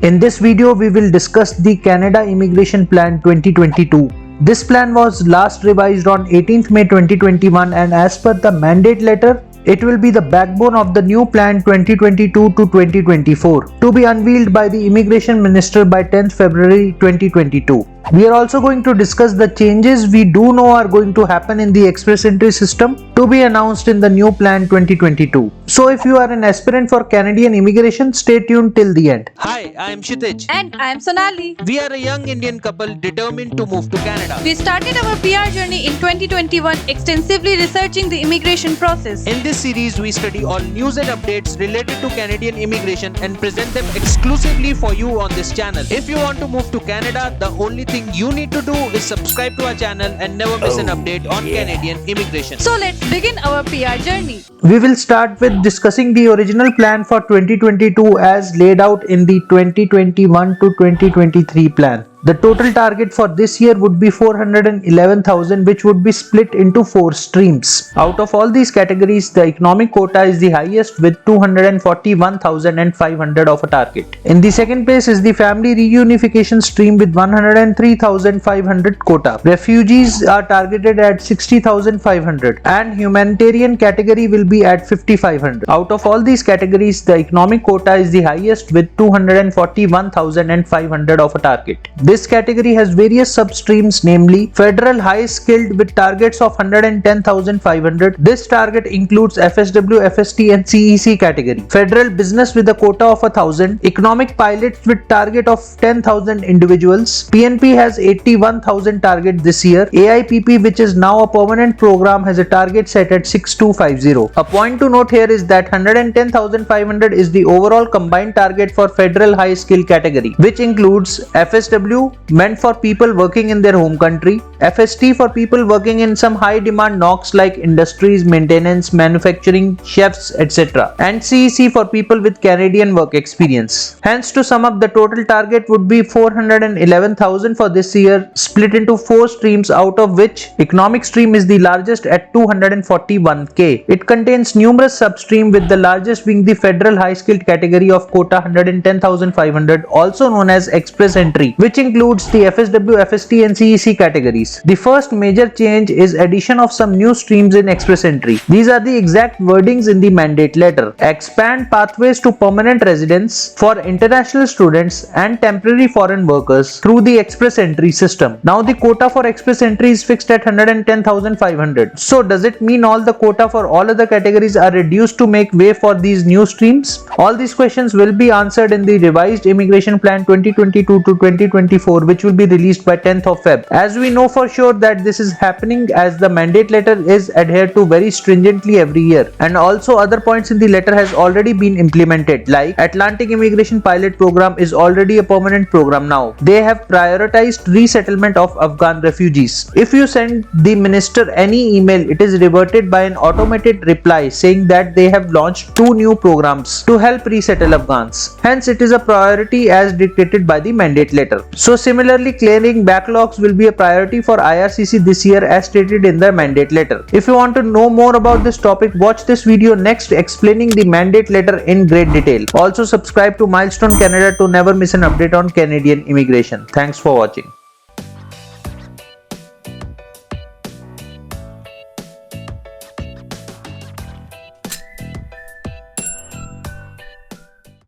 In this video, we will discuss the Canada Immigration Plan 2022. This plan was last revised on 18th May 2021 and as per the mandate letter, it will be the backbone of the new plan 2022 to 2024 to be unveiled by the Immigration Minister by 10th February 2022. We are also going to discuss the changes we do know are going to happen in the express entry system to be announced in the new plan 2022. So if you are an aspirant for Canadian immigration, stay tuned till the end. Hi, I am Kshitij. And I am Sonali. We are a young Indian couple determined to move to Canada. We started our PR journey in 2021 extensively researching the immigration process. In this series, we study all news and updates related to Canadian immigration and present them exclusively for you on this channel. If you want to move to Canada, the only thing you need to do is subscribe to our channel and never miss an update on Canadian immigration. So let's begin our PR journey. We will start with discussing the original plan for 2022 as laid out in the 2021 to 2023 plan. The total target for this year would be 411,000, which would be split into 4 streams. Out of all these categories, the economic quota is the highest with 241,500 of a target. In the second place is the family reunification stream with 103,500 quota. Refugees are targeted at 60,500 and humanitarian category will be at 5,500. Out of all these categories, the economic quota is the highest with 241,500 of a target. This category has various sub-streams, namely Federal High Skilled with targets of 110,500. This target includes FSW, FST and CEC category. Federal Business with a quota of 1,000. Economic Pilots with target of 10,000 individuals. PNP has 81,000 target this year. AIPP, which is now a permanent program, has a target set at 6,250. A point to note here is that 110,500 is the overall combined target for Federal High Skill category, which includes FSW meant for people working in their home country, FST for people working in some high demand NOCs like industries, maintenance, manufacturing, chefs, etc. and CEC for people with Canadian work experience. Hence, to sum up, the total target would be 411,000 for this year, split into 4 streams, out of which economic stream is the largest at 241k. It contains numerous sub-stream, with the largest being the Federal High Skilled category of quota 110,500, also known as express entry, which includes the FSW, FST and CEC categories. The first major change is addition of some new streams in express entry. These are the exact wordings in the mandate letter. Expand pathways to permanent residence for international students and temporary foreign workers through the express entry system. Now the quota for express entry is fixed at 110,500. So does it mean all the quota for all other categories are reduced to make way for these new streams? All these questions will be answered in the revised immigration plan 2022 to 2024, which will be released by 10th of Feb. As we know for sure that this is happening as the mandate letter is adhered to very stringently every year, and also other points in the letter has already been implemented, like Atlantic Immigration Pilot Program is already a permanent program now. They have prioritized resettlement of Afghan refugees. If you send the minister any email, it is reverted by an automated reply saying that they have launched 2 new programs to help resettle Afghans. Hence, it is a priority as dictated by the mandate letter. So similarly, clearing backlogs will be a priority for IRCC this year as stated in the mandate letter. If you want to know more about this topic, watch this video next explaining the mandate letter in great detail. Also subscribe to Milestone Canada to never miss an update on Canadian immigration. Thanks for watching.